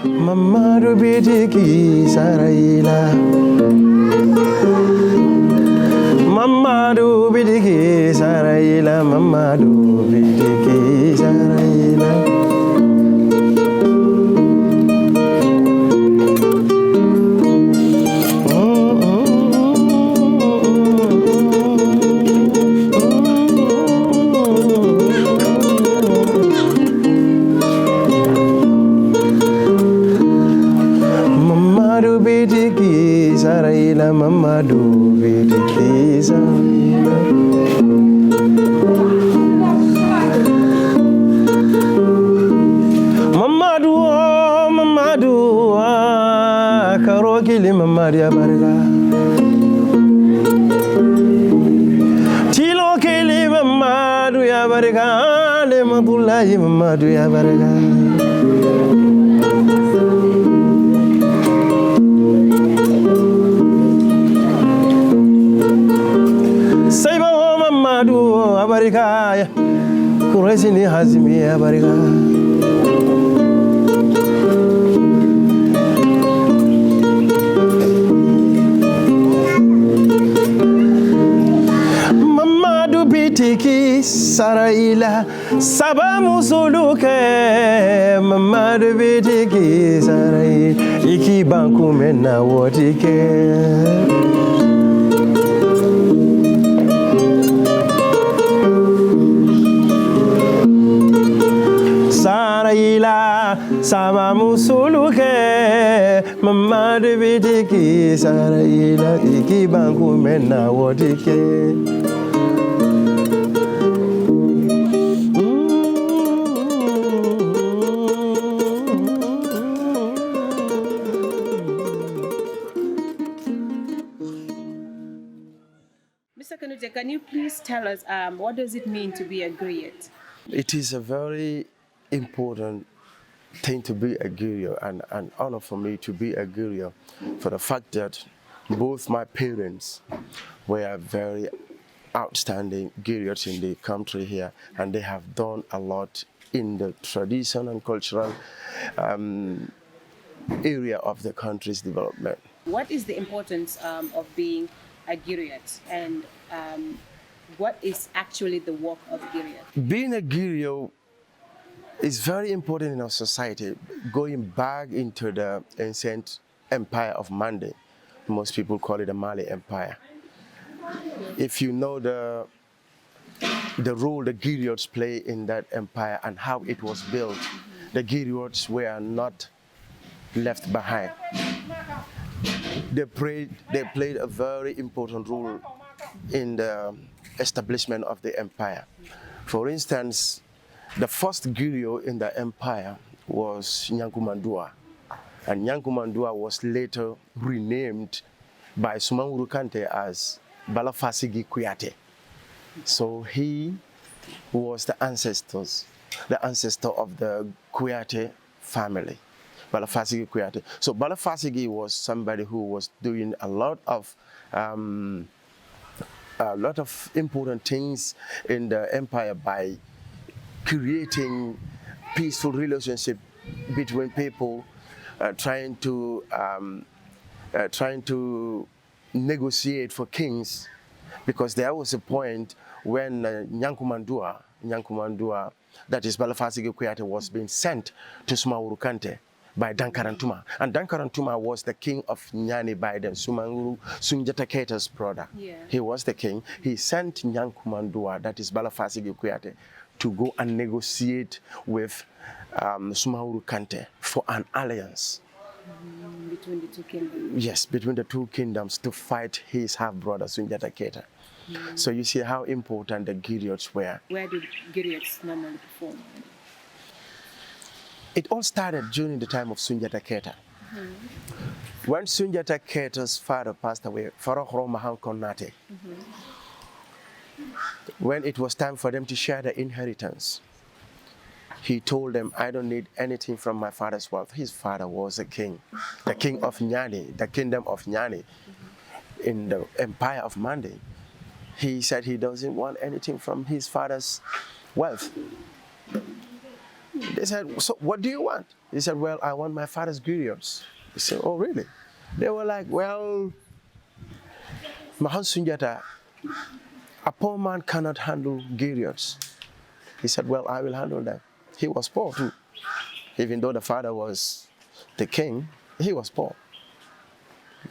Mamadu Bidiki Saraila Mamadu Bidiki Saraila Mamadu Bidiki Saraila Mamadu Bidiki Saraila Mamadu Mamadu Karokili Mamadia Barga Tilo Kili Mamadu Ya Barga Le Mabulahi Mamadu Ya Barga Abarika, Kuresini Hazimi Abarika. Mamadu Bitiki Saraila, Sabamu Suluke, Mamadu Bitiki Saraila, Iki Banku Mena Wotike. Saraila sama musuluke Mamadu Bitiki Saraila iki banku mena wotike Mr. Kanuteh, can you please tell us what does it mean to be a griot? It is a very important thing to be a griot and an honor for me to be a griot for the fact that both my parents were very outstanding griots in the country here, and they have done a lot in the tradition and cultural area of the country's development. What is the importance of being a griot, and what is actually the work of griot? Being a griot is very important in our society. Going back into the ancient empire of Mande, most people call it the Mali Empire. If you know the role the griots play in that empire and how it was built, the griots were not left behind. They played a very important role in the establishment of the empire. For instance, the first griot in the empire was Nyankumandua, and Nyankumandua was later renamed by Sumanguru Kante as Balafasigi Kuyate. So he was the ancestor of the Kuyate family, Balafasigi Kuyate. So Balafasigi was somebody who was doing a lot of important things in the empire by creating peaceful relationship between people, trying to negotiate for kings, because there was a point when Nyankumandua, that is Balafasigi Kuyate, was being sent to Sumanguru Kante by Dankarantuma. And Dankarantuma was the king of Nyani by then, Sumanguru Sunjata Keita's brother. Yeah. He was the king. He sent Nyankumandua, that is Balafasigi Kuyate, to go and negotiate with Sumanguru Kante for an alliance. Between the two kingdoms? Yes, between the two kingdoms to fight his half-brother Sunjata Keita. So you see how important the griots were. Where do griots normally perform? It all started during the time of Sunjata Keita. When Sunjata Keita's father passed away, Farahoro Mahan Konate, when it was time for them to share the inheritance, he told them, I don't need anything from my father's wealth. His father was a king, the king of Nyani, the kingdom of Nyani, in the empire of Mande. He said he doesn't want anything from his father's wealth. He said, so what do you want? He said, well, I want my father's griots. He said, oh, really? They were like, well, Mahan Sunjata, a poor man cannot handle griots. He said, well, I will handle them. He was poor too. Even though the father was the king, he was poor.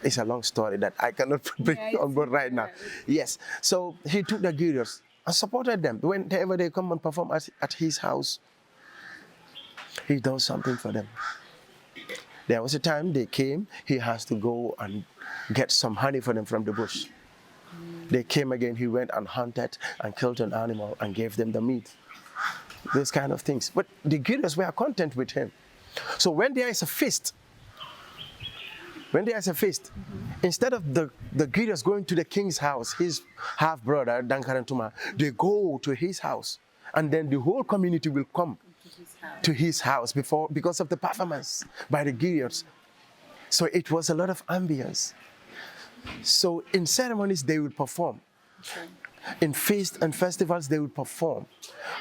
It's a long story that I cannot bring on board right now. Yes, so he took the griots and supported them. Whenever they come and perform at his house, he does something for them. There was a time they came, he has to go and get some honey for them from the bush. They came again, he went and hunted and killed an animal and gave them the meat. Those kind of things. But the griots were content with him. So when there is a feast, instead of the griots going to the king's house, his half-brother, Dankarantuma, they go to his house. And then the whole community will come to his house because of the performance by the griots. So it was a lot of ambience. So in ceremonies, they would perform. Okay. In feasts and festivals, they would perform.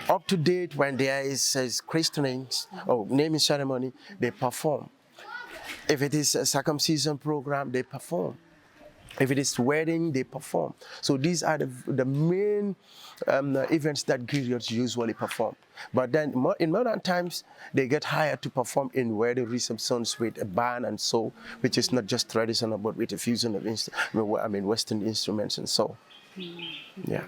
Up to date, when there is christening or naming ceremony, they perform. If it is a circumcision program, they perform. If it is wedding, they perform. So these are the main events that griots usually perform. But then in modern times, they get hired to perform in wedding receptions with a band and so, which is not just traditional, but with a fusion of Western instruments and so. Yeah.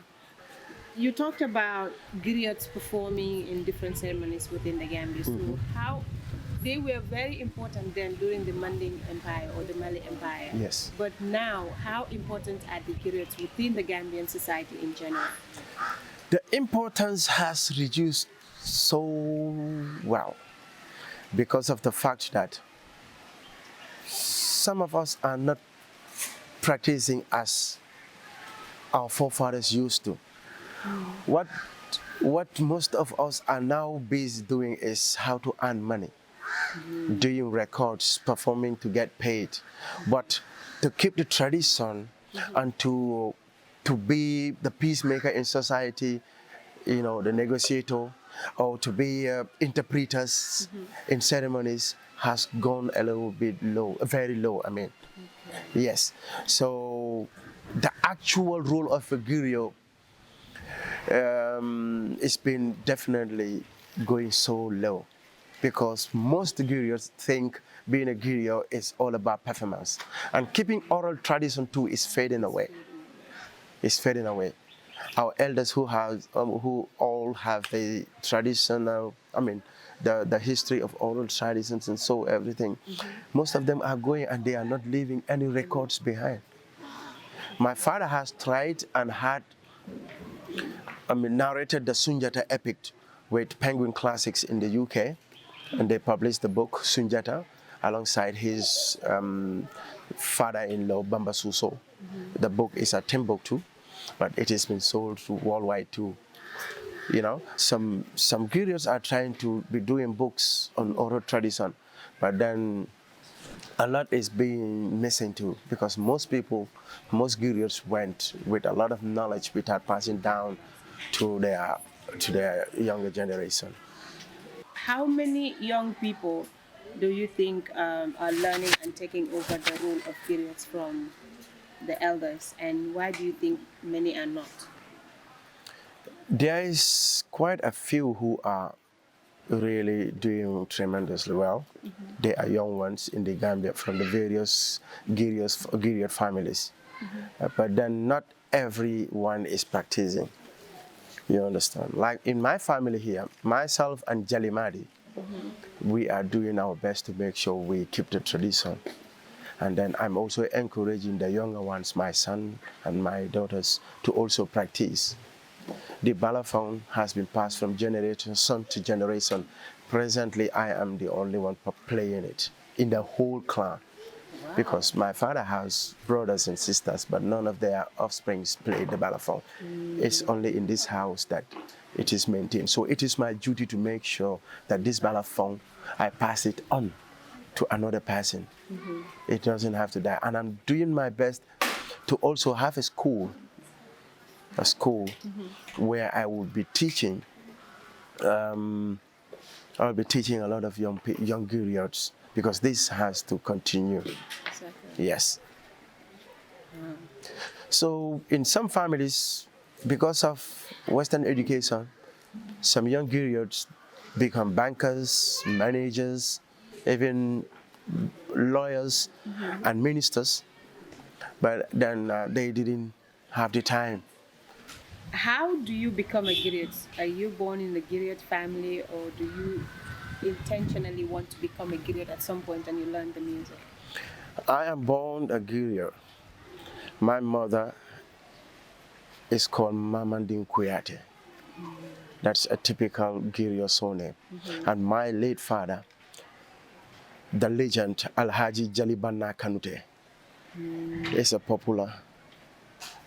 You talked about griots performing in different ceremonies within the Gambia. So how they were very important then during the Manding Empire or the Mali Empire. Yes. But now, how important are the griots within the Gambian society in general? The importance has reduced so well because of the fact that some of us are not practicing as our forefathers used to. What most of us are now busy doing is how to earn money. Doing records, performing to get paid, but to keep the tradition and to be the peacemaker in society, the negotiator, or to be interpreters in ceremonies has gone a little bit low, very low. Yes. So the actual role of a griot it's been definitely going so low. Because most griots think being a griot is all about performance. And keeping oral tradition too is fading away. It's fading away. Our elders who all have the traditional, the history of oral traditions and so everything, most of them are going and they are not leaving any records behind. My father has tried and narrated the Sunjata epic with Penguin Classics in the UK. And they published the book Sunjata alongside his father-in-law Bamba Suso. The book is a Timbuktu, but it has been sold worldwide too. Some griots are trying to be doing books on oral tradition, but then a lot is being missing too because most griots went with a lot of knowledge without passing down to their younger generation. How many young people do you think are learning and taking over the role of griots from the elders, and why do you think many are not? There is quite a few who are really doing tremendously well. They are young ones in the Gambia from the various griot families. But then not everyone is practicing. You understand? Like in my family here, myself and Jalimadi, we are doing our best to make sure we keep the tradition. And then I'm also encouraging the younger ones, my son and my daughters, to also practice. The balafon has been passed from generation to generation. Presently, I am the only one playing it in the whole clan. Wow. Because my father has brothers and sisters, but none of their offspring play the balafon. It's only in this house that it is maintained. So it is my duty to make sure that this balafon, I pass it on to another person. It doesn't have to die. And I'm doing my best to also have a school where I would be teaching I'll be teaching a lot of young griots because this has to continue. Exactly. Yes. So in some families, because of Western education, some young griots become bankers, managers, even lawyers and ministers, but then they didn't have the time. How do you become a griot? Are you born in a griot family, or do you intentionally want to become a griot at some point and you learn the music? I am born a griot. My mother is called Mamandin Kuyate. That's a typical griot surname. And my late father, the legend Alhaji Jalibana Kanuteh, is a popular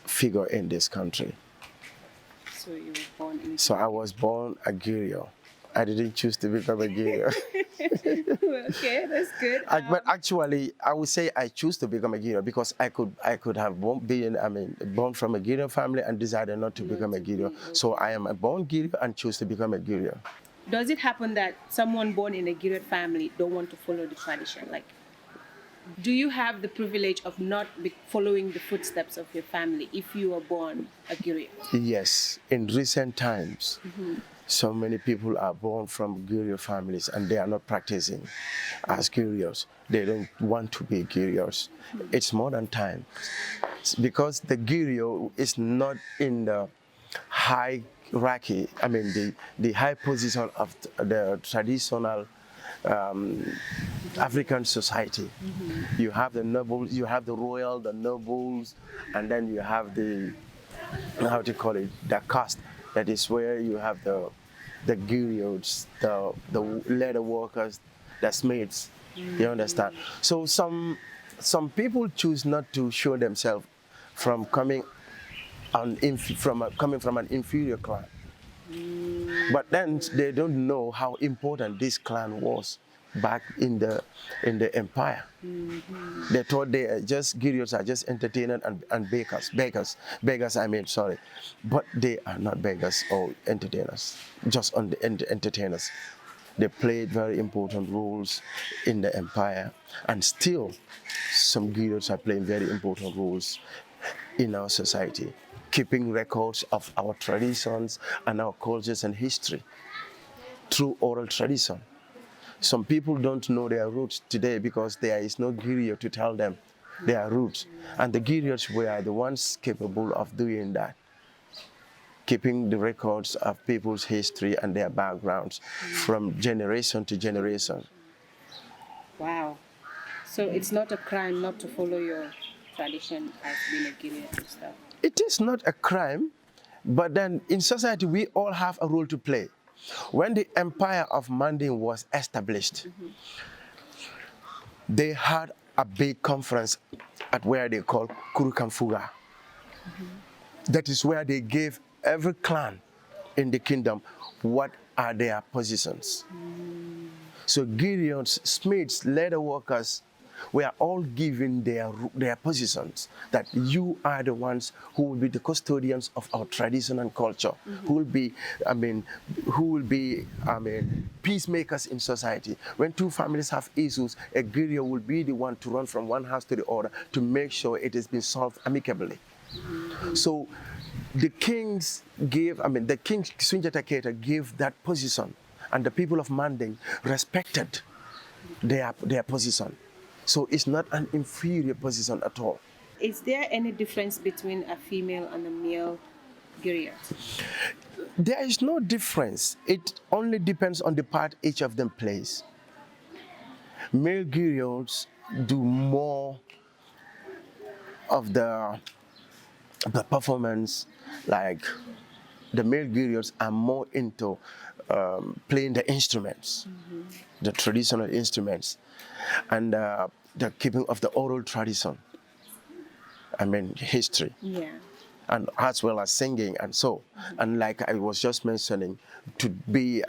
figure in this country. So you were born in. So I was born a griot. I didn't choose to become a griot. Okay, that's good. But actually, I would say I choose to become a griot because I could have born from a griot family and decided not to become a griot. So I am a born griot and choose to become a griot. Does it happen that someone born in a griot family don't want to follow the tradition? Like, do you have the privilege of not following the footsteps of your family if you are born a griot? Yes, in recent times, so many people are born from griot families and they are not practicing as griots. They don't want to be griots. It's modern time because the griot is not in the hierarchy. I mean, the high position of the traditional African society. You have the nobles, you have the royal, the nobles, and then you have the, how to call it, the caste. That is where you have the griots, the leather workers, the smiths. You understand? So some people choose not to show themselves from coming coming from an inferior clan. But then they don't know how important this clan was back in the empire. They thought they are just griots are just entertainers and beggars. I mean, sorry, but they are not beggars or entertainers. Just on the entertainers. They played very important roles in the empire, and still, some griots are playing very important roles in our society, keeping records of our traditions and our cultures and history through oral tradition. Some people don't know their roots today because there is no griot to tell them their roots. And the griots were the ones capable of doing that, keeping the records of people's history and their backgrounds from generation to generation. Wow. So it's not a crime not to follow your tradition as being a griot and stuff. It is not a crime, but then in society we all have a role to play. When the empire of Manding was established, they had a big conference at where they call Kurukamfuga. That is where they gave every clan in the kingdom what are their positions. So griots, smiths, leather workers were all given their positions, that you are the ones who will be the custodians of our tradition and culture, who will be peacemakers in society. When two families have issues, a griot will be the one to run from one house to the other to make sure it has been solved amicably. So the kings gave, the king Sunjata Keita gave that position, and the people of Manding respected their position. So it's not an inferior position at all. Is there any difference between a female and a male griot? There is no difference. It only depends on the part each of them plays. Male griots do more of the performance, like the male griots are more into playing the instruments, the traditional instruments, and the keeping of the oral tradition. History. Yeah. And as well as singing and so. And like I was just mentioning, to be,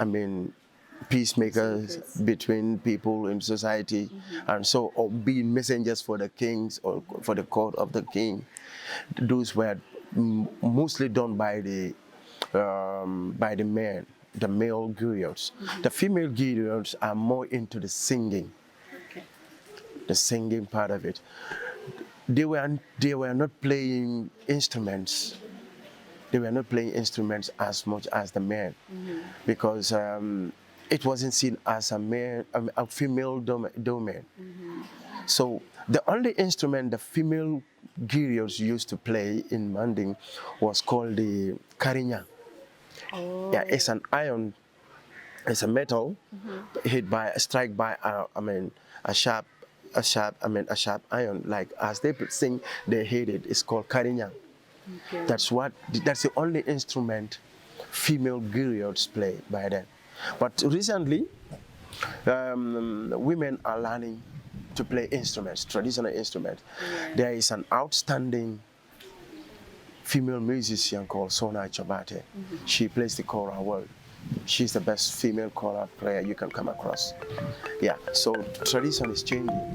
peacemakers between people in society, and so, or being messengers for the kings or for the court of the king. Those were mostly done by the men the male griots. The female griots are more into the singing, Okay. the singing part of it. They were not playing instruments. They were not playing instruments as much as the men, because it wasn't seen as a female domain. So the only instrument the female griots used to play in Manding was called the karinya. Oh. Yeah, it's an iron, it's a metal hit by struck by a sharp iron. Like as they sing, they hit it. It's called karinya. Okay. That's the only instrument female griots play by then. But recently, women are learning to play instruments, traditional instruments. Yeah. There is an outstanding female musician called Sona Chabate. She plays the choral well. She's the best female choral player you can come across. Yeah, so tradition is changing.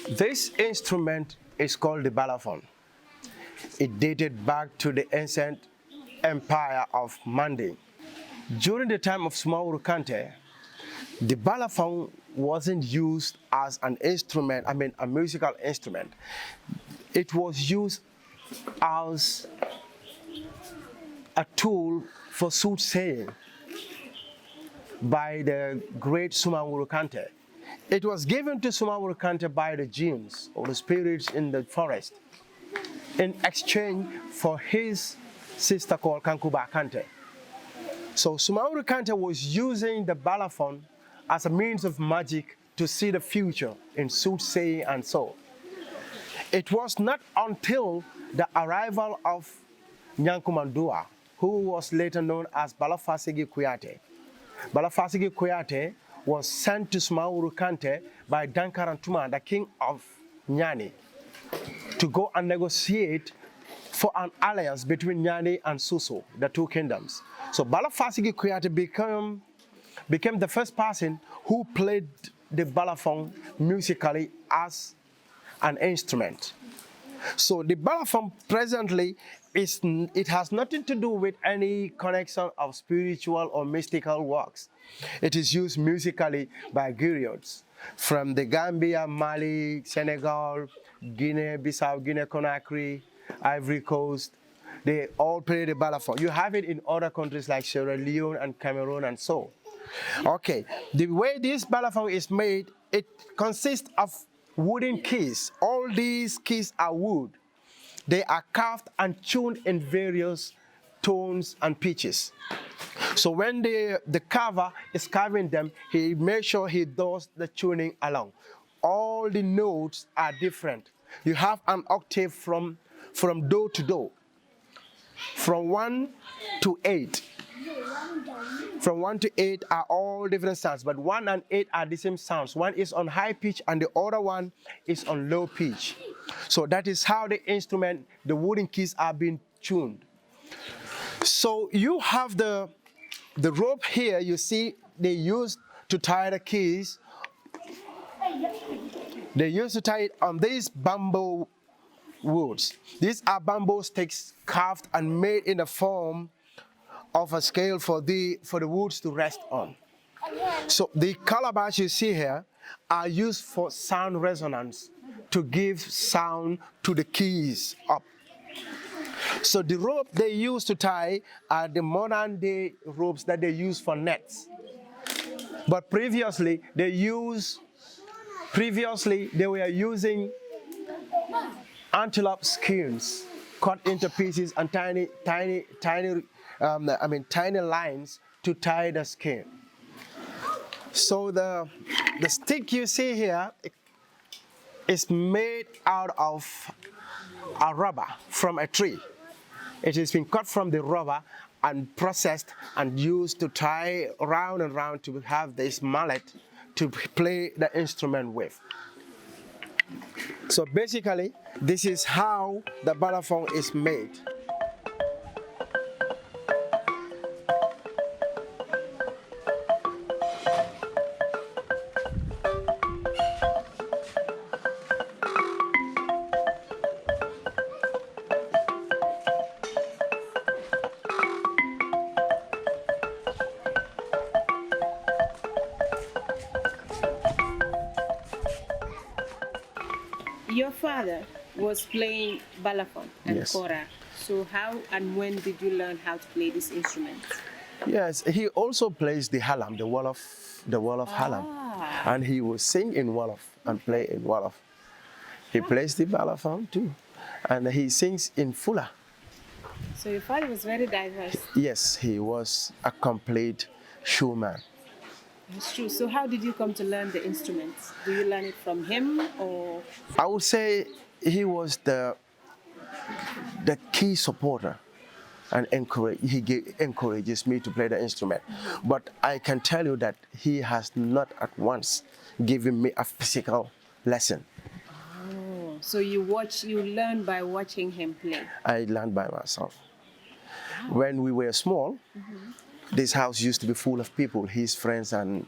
This instrument is called the balafon. It dated back to the ancient empire of Manding. During the time of Sheriffo Kanuteh, the balafon wasn't used as an instrument, a musical instrument. It was used as a tool for soothsaying by the great Sheriffo Kanuteh. It was given to Sheriffo Kanuteh by the jinns, or the spirits in the forest, in exchange for his sister called Kankuba Kanuteh. So Sheriffo Kanuteh was using the balafon as a means of magic to see the future in soothsaying and so. It was not until the arrival of Nyankumandua, who was later known as Balafasigi Kuyate. Balafasigi Kuyate was sent to Sheriffo Kanuteh by Dankarantuma, the king of Nyani, to go and negotiate for an alliance between Nyani and Suso, the two kingdoms. So Balafasigi Kuyate became the first person who played the balafon musically as an instrument. So the balafon presently it has nothing to do with any connection of spiritual or mystical works. It is used musically by griots from the Gambia, Mali, Senegal, Guinea-Bissau, Guinea-Conakry, Ivory Coast. They all play the balafon. You have it in other countries like Sierra Leone and Cameroon and so. Okay, the way this balafon is made, it consists of wooden keys. All these keys are wood. They are carved and tuned in various tones and pitches. So when the carver is carving them, he makes sure he does the tuning along. All the notes are different. You have an octave from do to do, from 1 to 8. From 1 to 8 are all different sounds, but 1 and 8 are the same sounds. One is on high pitch and the other one is on low pitch. So that is how the instrument, the wooden keys, are being tuned. So you have the rope here, you see they used to tie the keys. They used to tie it on these bamboo woods. These are bamboo sticks carved and made in the form of a scale for the woods to rest on. So the calabash you see here are used for sound resonance, to give sound to the keys up. So the rope they use to tie are the modern day ropes that they use for nets. But previously they were using antelope skins cut into pieces and tiny lines to tie the skin. So the stick you see here is made out of a rubber from a tree. It has been cut from the rubber and processed and used to tie round and round to have this mallet to play the instrument with. So basically, this is how the balafon is made. Your father was playing balafon and Yes. kora. So how and when did you learn how to play these instruments? Yes, he also plays the halam, the wall of halam, Ah. and he will sing in wolof and play in wolof. He plays the balafon too, and he sings in Fula. So your father was very diverse. Yes, he was a complete showman. That's true. So how did you come to learn the instruments? Do you learn it from him or? I would say he was the key supporter and encourages me to play the instrument. But I can tell you that he has not at once given me a physical lesson. Oh, so you learn by watching him play. I learned by myself. When we were small, this house used to be full of people, his friends and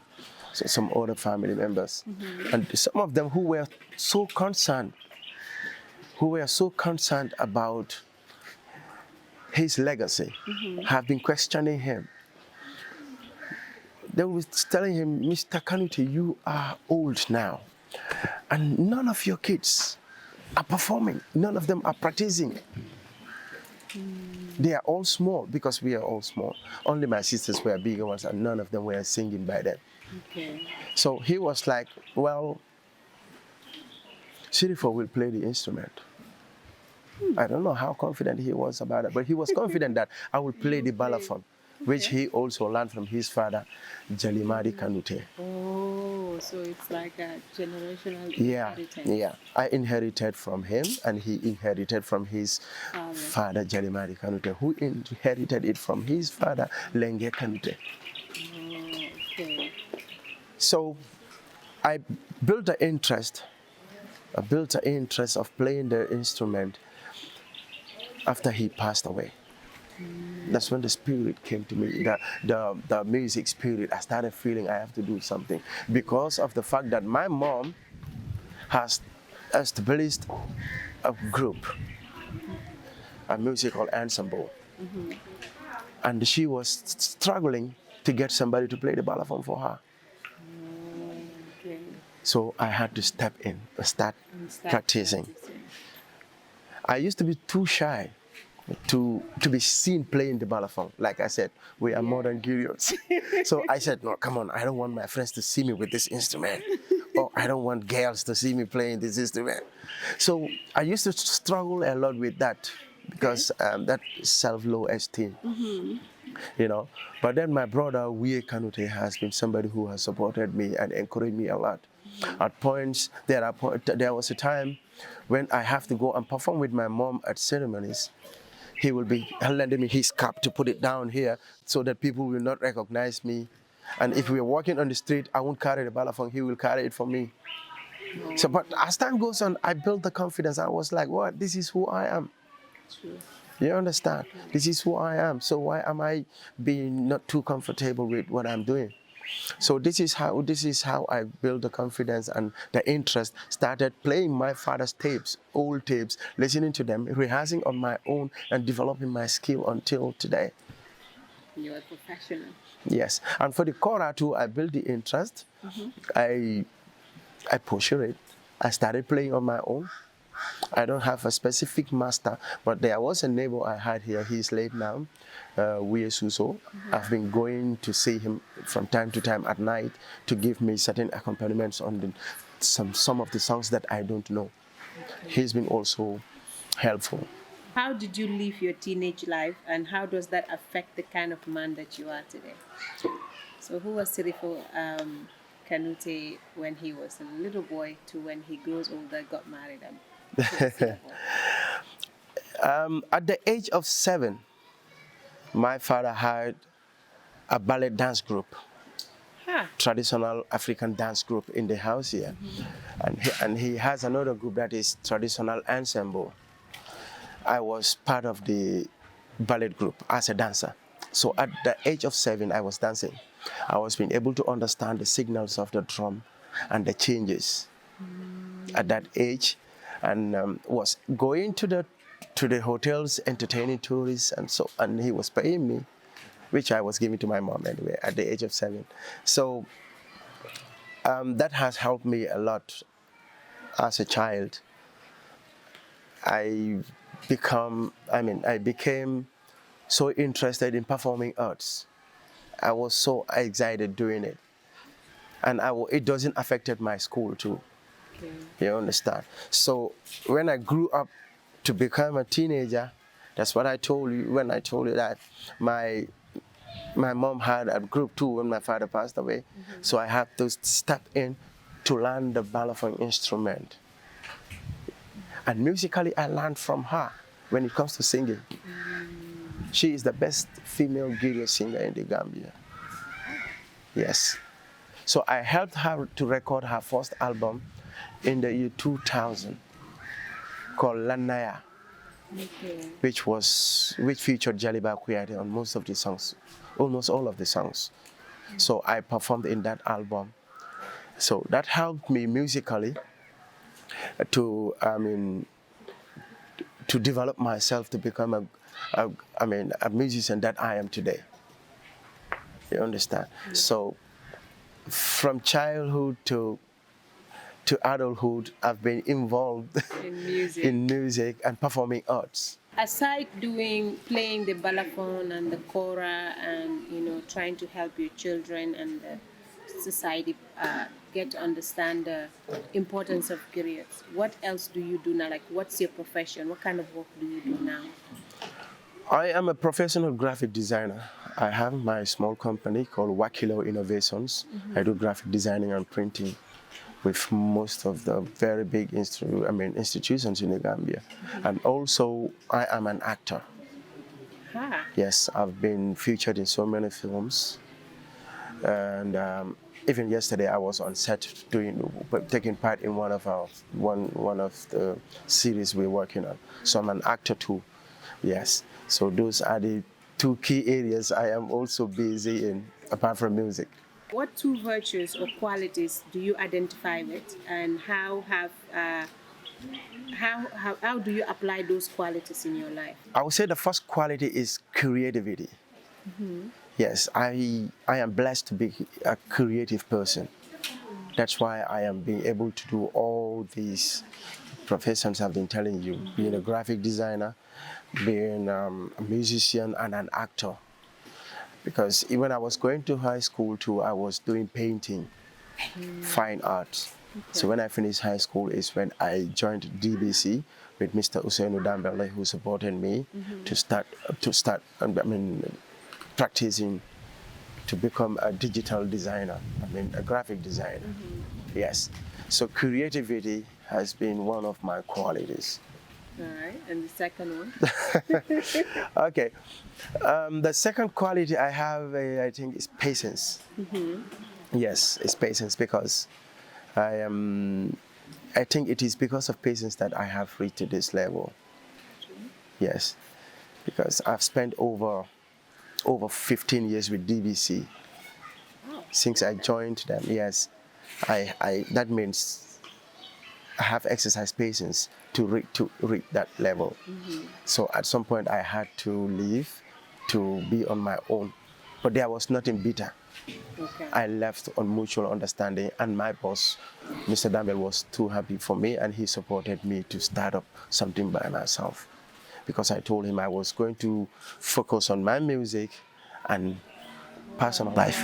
some other family members. And some of them who were so concerned about his legacy, have been questioning him. They were telling him, Mr. Kanuteh, you are old now, and none of your kids are performing. None of them are practicing. They are all small because we are all small. Only my sisters were bigger ones, and none of them were singing by then. Okay. So he was like, well, Sheriffo will play the instrument. I don't know how confident he was about it, but he was confident that I will play the balafon, which he also learned from his father, Jalimadi Kanuteh. Oh, so it's like a generational Yeah, inheritance. yeah. I inherited from him, and he inherited from his father, Jalimadi Kanuteh, who inherited it from his father, Lenge Kanuteh. Oh, okay. So I built an interest. Of playing the instrument after he passed away. That's when the spirit came to me, the music spirit. I started feeling I have to do something because of the fact that my mom has established a group, a musical ensemble, and she was struggling to get somebody to play the balafon for her. Okay. So I had to step in and start And start practicing. I used to be too shy to be seen playing the balafon. Like I said, we are modern griots. So I said, no, come on, I don't want my friends to see me with this instrument. Or I don't want girls to see me playing this instrument. So I used to struggle a lot with that because that self-low esteem. You know, but then my brother Sheriffo Kanuteh has been somebody who has supported me and encouraged me a lot. At points, there was a time when I have to go and perform with my mom at ceremonies. He will be lending me his cap to put it down here so that people will not recognize me. And if we are walking on the street, I won't carry the balafon, he will carry it for me. So, but as time goes on, I built the confidence. I was like, what? This is who I am. True. You understand? This is who I am. So why am I being not too comfortable with what I'm doing? So this is how I built the confidence and the interest. Started playing my father's tapes, old tapes, listening to them, rehearsing on my own, and developing my skill until today. You're a professional. Yes, and for the kora too, I built the interest. I pursue it. I started playing on my own. I don't have a specific master, but there was a neighbor I had here. He's late now, Wie Suso. I've been going to see him from time to time at night to give me certain accompaniments on some of the songs that I don't know. He's been also helpful. How did you live your teenage life and how does that affect the kind of man that you are today? So who was Sheriffo Kanuteh when he was a little boy to when he grows older, got married and At the age of 7, my father had a ballet dance group, traditional African dance group in the house here. And he has another group that is traditional ensemble. I was part of the ballet group as a dancer. So at the age of 7, I was dancing. I was being able to understand the signals of the drum and the changes at that age, and was going to the hotels, entertaining tourists, and he was paying me, which I was giving to my mom anyway at the age of 7. So that has helped me a lot as a child I I became so interested in performing arts. I was so excited doing it. And it doesn't affected my school too. Okay. You understand? So when I grew up to become a teenager, that's what I told you when I told you that my mom had a group too when my father passed away. So I had to step in to learn the balafon instrument. And musically, I learned from her when it comes to singing. She is the best female griot singer in the Gambia. Yes. So I helped her to record her first album in the year 2000 called Lanaya, Okay. which featured Jaliba Kuyate on most of the songs, almost all of the songs. So I performed in that album. So that helped me musically to to develop myself to become a musician that I am today. You understand? So from childhood to adulthood, I've been involved In music. in music and performing arts. Aside playing the balafon and the kora and trying to help your children and the society get to understand the importance of griots, what else do you do now? Like, what's your profession? What kind of work do you do now? I am a professional graphic designer. I have my small company called Wakilo Innovations. I do graphic designing and printing with most of the very big institutions in the Gambia. And also, I am an actor. Ah. Yes, I've been featured in so many films. And even yesterday, I was on set taking part in one of the series we're working on. So I'm an actor too. Yes. So those are the two key areas I am also busy in, apart from music. What two virtues or qualities do you identify with, and how do you apply those qualities in your life? I would say the first quality is creativity. Yes, I am blessed to be a creative person. That's why I am being able to do all these professions I've been telling you, being a graphic designer, being a musician and an actor. Because when I was going to high school too, I was doing painting, fine arts. Okay. So when I finished high school is when I joined DBC with Mr. Usainu Dambele, who supported me to start practicing to become a digital designer, a graphic designer. Yes. So creativity has been one of my qualities. All right, and the second one? Okay. The second quality I have, I think, is patience. Yes, it's patience because I think it is because of patience that I have reached to this level. Yes, because I've spent over 15 years with DBC. Since I joined them, yes, that means I have exercised patience to reach that level. So at some point I had to leave to be on my own, but there was nothing bitter. Okay. I left on mutual understanding, and my boss, Mr. Dambel, was too happy for me, and he supported me to start up something by myself, because I told him I was going to focus on my music and personal life.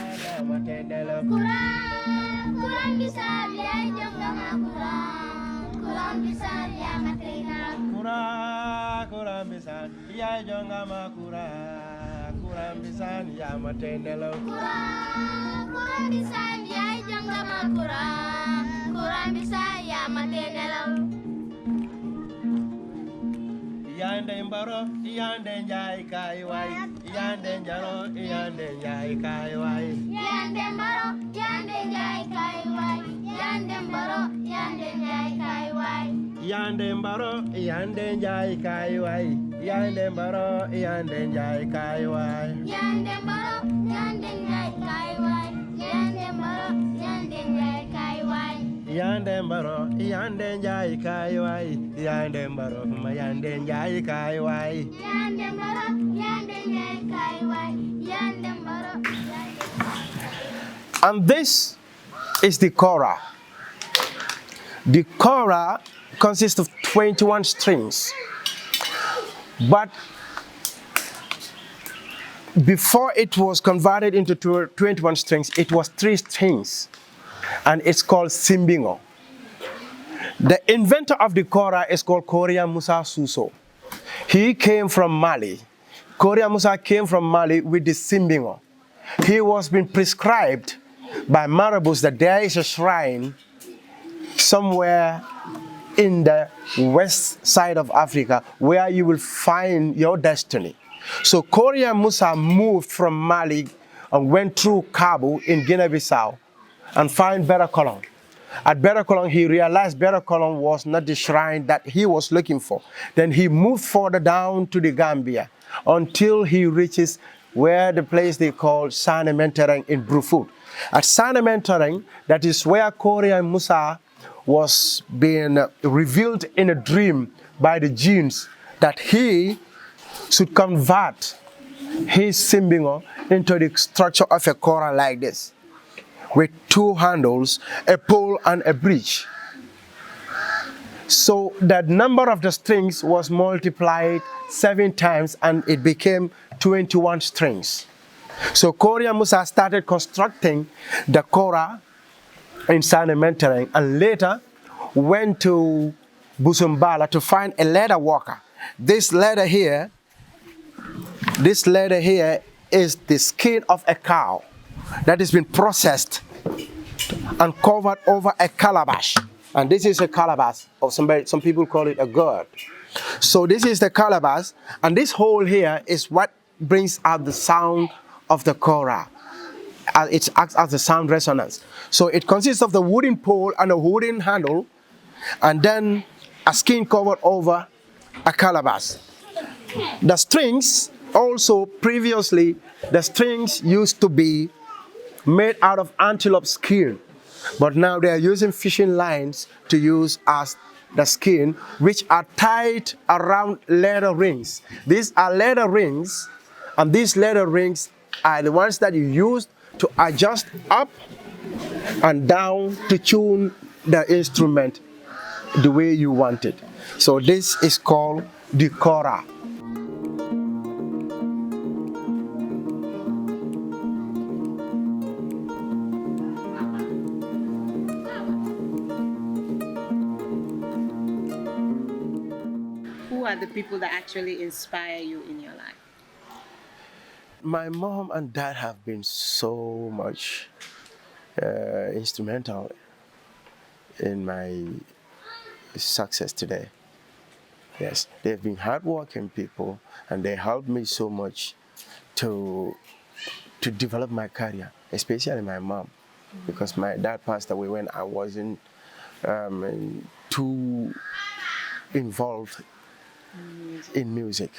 Yande mbaro, yande njai kai wai. Yande njaro, yande njai kai wai. Yande mbaro, yande njai kai wai. Yande mbaro, yande njai kai wai. Yande mbaro, yande njai kai wai. Yande mbaro, yande njai kai wai. Yande mbaro, yande njai kai wai. Yande mbaro, yande njai kai wai. Yande mbaro, yande njai kai wai. Yande mbaro, yande njai kai wai. Yande mbaro, yande njai kai wai. Yande mbaro, yande. And this is the kora. The kora consists of 21 strings, but before it was converted into 21 strings, it was 3 strings, and it's called simbingo. The inventor of the kora is called Korea Musa Suso. He came from Mali. Korea Musa came from Mali with the simbingo. He was being prescribed by marabouts that there is a shrine somewhere in the west side of Africa where you will find your destiny. So Korea Musa moved from Mali and went through Cabo in Guinea-Bissau and found Berakolong. At Berakolong, he realized Berakolong was not the shrine that he was looking for. Then he moved further down to the Gambia until he reaches where the place they call Sanementereng in Brufut. At Sanementereng, that is where Korea Musa was being revealed in a dream by the jinns that he should convert his simbingo into the structure of a kora like this, with 2 handles, a pole and a bridge. So that number of the strings was multiplied 7 times and it became 21 strings. So Korea Musa started constructing the kora in Sanementereng and later went to Busumbala to find a leather worker. This leather here is the skin of a cow that has been processed and covered over a calabash. And this is a calabash, or some people call it a gourd. So this is the calabash, and this hole here is what brings out the sound of the kora. It acts as a sound resonance. So it consists of the wooden pole and a wooden handle, and then a skin covered over a calabash. The strings also, previously, the strings used to be made out of antelope skin, but now they are using fishing lines to use as the skin, which are tied around leather rings. These are leather rings, and these leather rings are the ones that you use to adjust up and down to tune the instrument the way you want it. So this is called the kora. Who are the people that actually inspire you in your life? My mom and dad have been so much instrumental in my success today. Yes, they've been hardworking people, and they helped me so much to develop my career, especially my mom, because my dad passed away when I wasn't too involved in music.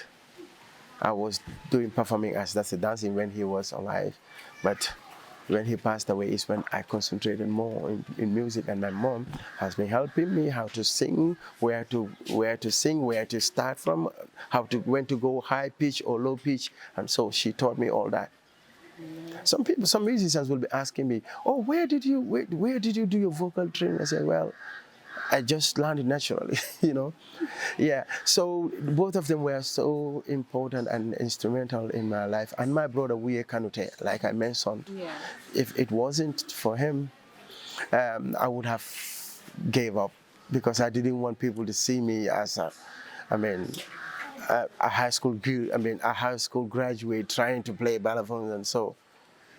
I was doing performing as that's a dancing when he was alive, but when he passed away is when I concentrated more in music, and my mom has been helping me how to sing, where to sing, where to start from, when to go high pitch or low pitch, and so she taught me all that. Some musicians will be asking me, "Oh, where did you do your vocal training?" I said, "Well, I just learned it naturally," you know. Yeah. So both of them were so important and instrumental in my life. And my brother Sheriffo Kanuteh, like I mentioned, Yeah. if it wasn't for him, I would have gave up, because I didn't want people to see me as a high school graduate trying to play balafon, and so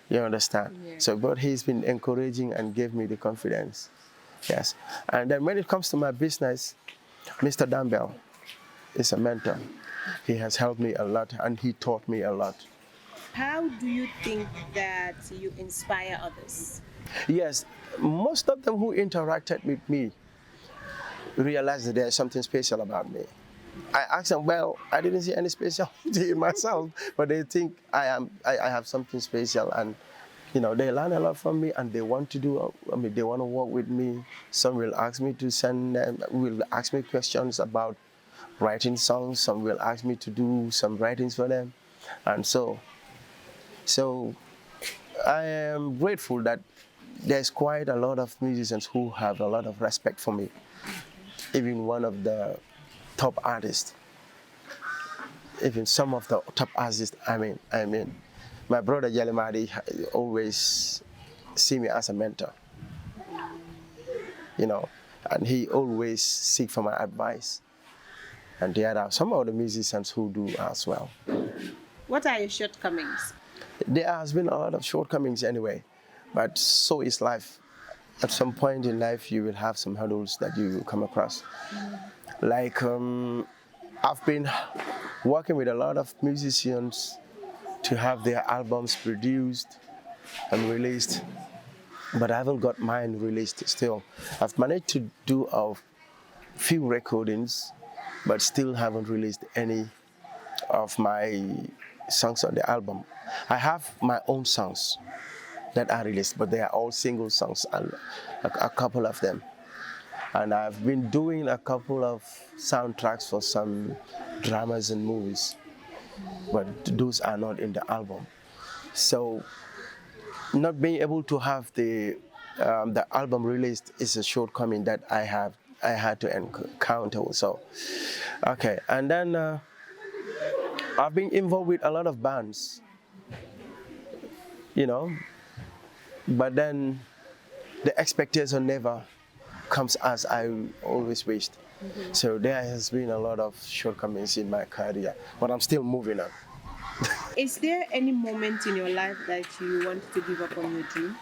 you understand. Yeah. So, but he's been encouraging and gave me the confidence. Yes. And then when it comes to my business, Mr. Dambell is a mentor. He has helped me a lot, and he taught me a lot. How do you think that you inspire others? Yes, most of them who interacted with me realized that there's something special about me. I asked them, well, I didn't see any specialty in myself, but they think I have something special, and you know, they learn a lot from me, and they want to they want to work with me. Some will ask me to will ask me questions about writing songs. Some will ask me to do some writings for them, and so I am grateful that there's quite a lot of musicians who have a lot of respect for me. Even one of the top artists, even some of the top artists, I mean, my brother Yalimadi always see me as a mentor, you know, and he always seek for my advice. And there are some of the musicians who do as well. What are your shortcomings? There has been a lot of shortcomings anyway, but so is life. At some point in life, you will have some hurdles that you will come across. Like, I've been working with a lot of musicians to have their albums produced and released, but I haven't got mine released still. I've managed to do a few recordings, but still haven't released any of my songs on the album. I have my own songs that are released, but they are all single songs, and a couple of them. And I've been doing a couple of soundtracks for some dramas and movies, but those are not in the album. So not being able to have the album released is a shortcoming that I had to encounter. So, okay, and then I've been involved with a lot of bands, you know, but then the expectation never comes as I always wished. So there has been a lot of shortcomings in my career, but I'm still moving on. Is there any moment in your life that you wanted to give up on your dream?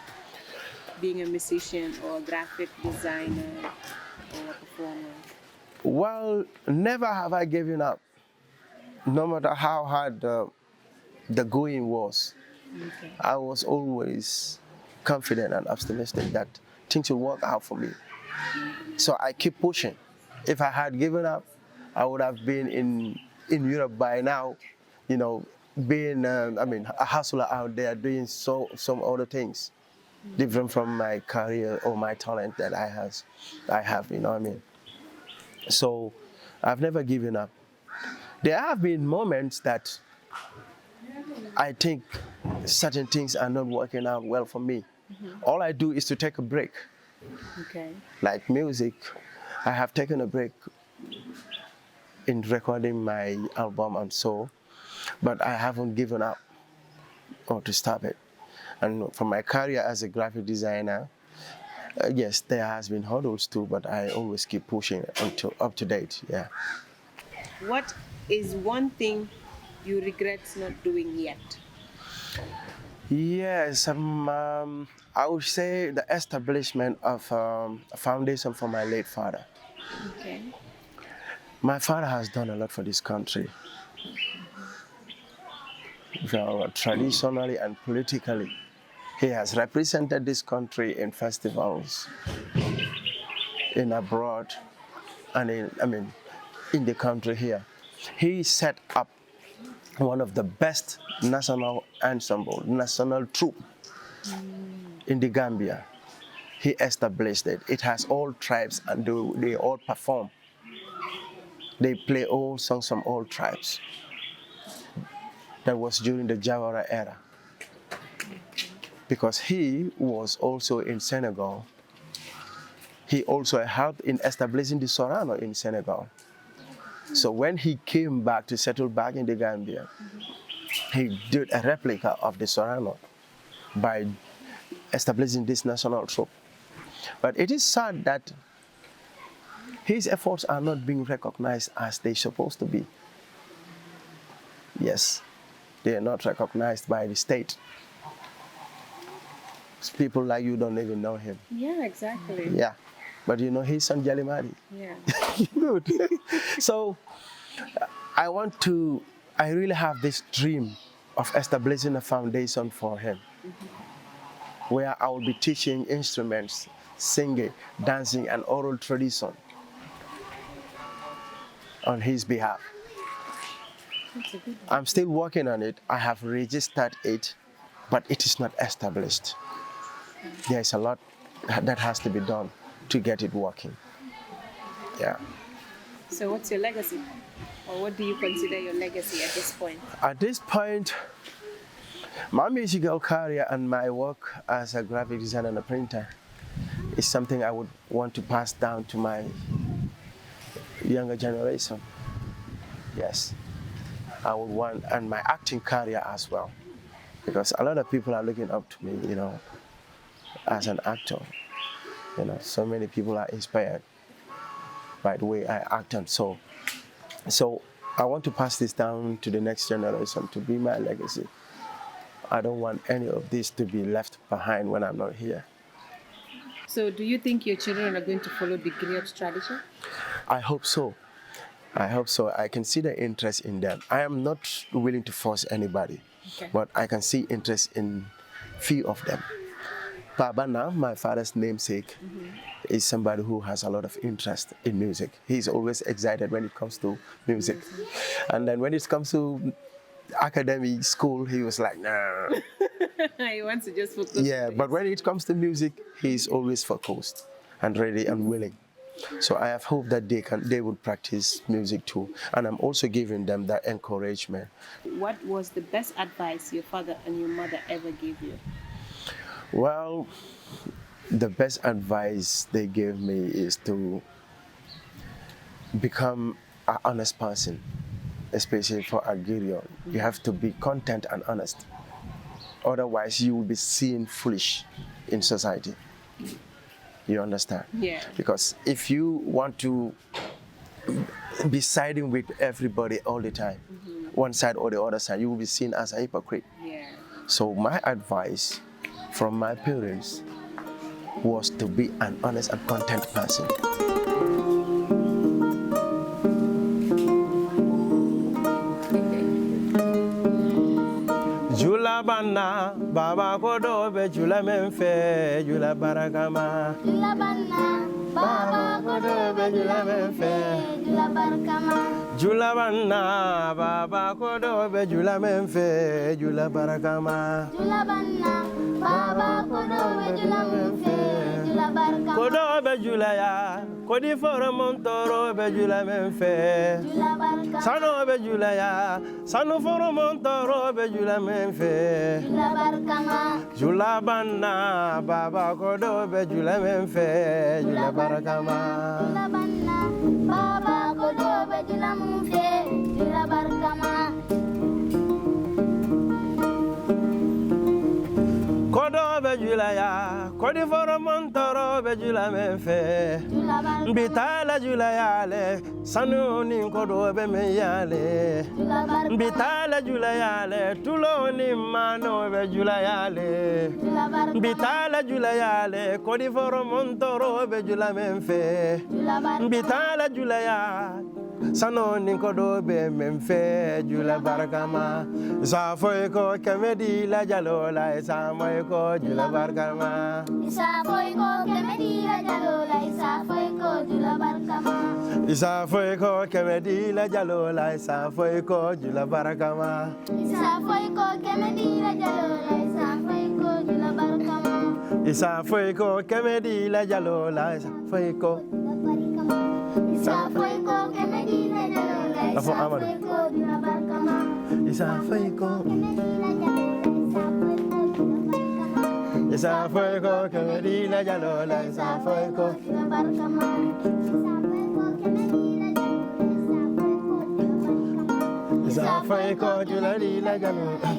Being a musician or a graphic designer or a performer? Well, never have I given up, no matter how hard the going was. Okay. I was always confident and optimistic that things will work out for me. So I keep pushing. If I had given up, I would have been in Europe by now, you know, being a hustler out there doing some other things different from my career or my talent that I have, you know what I mean? So I've never given up. There have been moments that I think certain things are not working out well for me. All I do is to take a break. Okay. Like music, I have taken a break in recording my album and so, but I haven't given up or to stop it. And for my career as a graphic designer, yes, there has been hurdles too, but I always keep pushing until up to date. Yeah. What is one thing you regret not doing yet? Yes, I would say the establishment of a foundation for my late father. Okay. My father has done a lot for this country. Traditionally and politically, he has represented this country in festivals, in abroad, and in the country here. He set up one of the best national ensemble, national troupe in the Gambia. He established it. It has all tribes and they all perform. They play all songs from all tribes. That was during the Jawara era. Because he was also in Senegal. He also helped in establishing the Sorano in Senegal. So when he came back to settle back in the Gambia, he did a replica of the Sorano by establishing this national troupe. But it is sad that his efforts are not being recognized as they're supposed to be. Yes, they are not recognized by the state. People like you don't even know him. Yeah, exactly. Yeah, but you know his son Jalimadi. Yeah. Good. So I really have this dream of establishing a foundation for him, where I will be teaching instruments, singing, dancing, and oral tradition on his behalf. That's a good one. I'm still working on it. I have registered it, but it is not established. There's a lot that has to be done to get it working. Yeah. So what's your legacy? Or what do you consider your legacy at this point? At this point, My musical career and my work as a graphic designer and a printer is something I would want to pass down to my younger generation. Yes, I would want, and my acting career as well, because a lot of people are looking up to me, as an actor. So many people are inspired by the way I act, and so I want to pass this down to the next generation to be my legacy. I don't want any of this to be left behind when I'm not here. So do you think your children are going to follow the griot tradition? I hope so. I can see the interest in them. I am not willing to force anybody, but I can see interest in few of them. Babana, my father's namesake, is somebody who has a lot of interest in music. He's always excited when it comes to music. And then when it comes to academic school, he was like, nah. He wants to just focus. Yeah, but when it comes to music, he's always focused and ready and willing. So I have hope that they would practice music too. And I'm also giving them that encouragement. What was the best advice your father and your mother ever gave you? Well, the best advice they gave me is to become an honest person, especially for a griot. You have to be content and honest. Otherwise, you will be seen foolish in society. You understand? Yeah. Because if you want to be siding with everybody all the time, one side or the other side, you will be seen as a hypocrite. Yeah. So my advice from my parents was to be an honest and content person. Jula banna baba kodo be jula menfe jula barakama. Jula banna baba kodo be jula menfe jula barakama. Jula banna baba kodo be jula menfe jula barakama. Jula banna baba kodo be jula menfe jula barakama. Kodo be jula ya kodi foro montoro be jula menfe. Jula barakama. Sano be jula ya sano foro montoro be jula menfe. Jula barakama. Jula banna baba kodo be jula menfe jula barakama. Jula banna baba kodo be jula menfe jula barakama. Kodo be jula ya kodi foro montoro be jula menfe. Jula barakama. Bitala jula ya le sanu ni kodo be me ya le. Jula barakama. Bitala jula ya le tulo ni mano be jula ya le. Jula barakama. Bitala jula ya le kodi foro montoro be jula menfe. Jula barakama. Bitala jula ya sano ni kodo be menfe jula barakama. Sa foi ko kemedi la jalola sa moy ko jula barakama. Isa foi ko kemedi la jalola isa foi ko jula barakama. Isa foi ko kemedi la jalola sa foi ko jula barakama. Isa foi ko kemedi la jalola isa foi ko jula barakama. Isa foi ko kemedi la jalola sa foi ko. Isa foi ko kemedi la jalola isa foi ko jula barakama. Isa foi ko Isa foi ko kemedi la jalola isa foi ko jula barakama. Isa foi ko julali la jalola.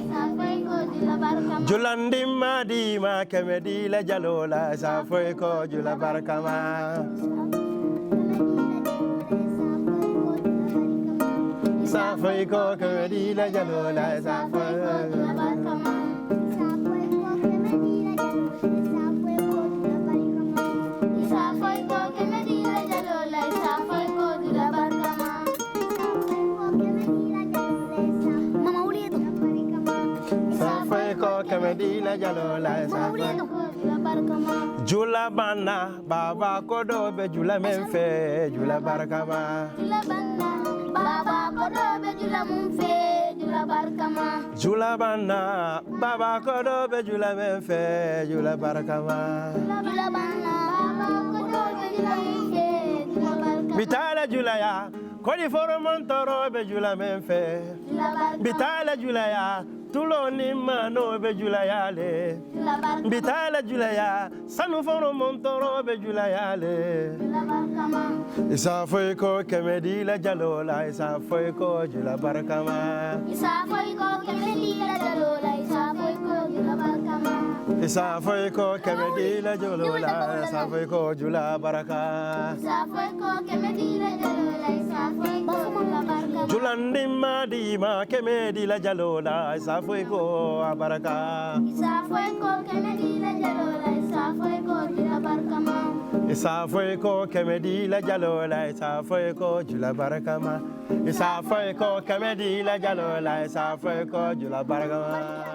Julandi madi ma kemedi la jalola sa foi ko jula barakama. Sa foi ko kemedi la jalola sa foi ko jula barakama. Isa foi ko kemedi la jalola isa foi ko jula barakama. Mama ulido. Sa foi ko kemedi la jalola sa foi ko jula barakama. Jula banna baba kodo be jula menfe jula barakama. Jula banna baba kodo be jula menfe jula barakama. Jula banna baba kodo be jula menfe jula barakama. Jula banna baba kodo be jula menfe jula barakama. Bitala jula ya kodi foro montoro be jula menfe. Jula barakama. Bitala jula ya tuloni mano be julayale bitala julaya sanu fono montoro be julayale isa foi ko kemedi la jalola isa foi ko jula barakama isa foi ko kemedi la jalola isa foi ko jula barakama isa foi ko kemedi la jalola isa foi ko jula baraka isa foi ko kemedi la jalola isa foi ko jula baraka julandi madima kemedi la jalola isa foi ko baraka isa foi ko kemedi la jalola isa foi ko jula barakama isa foi ko kemedi la jalola isa foi ko jula barakama isa foi ko kemedi la jalola isa foi ko jula barakama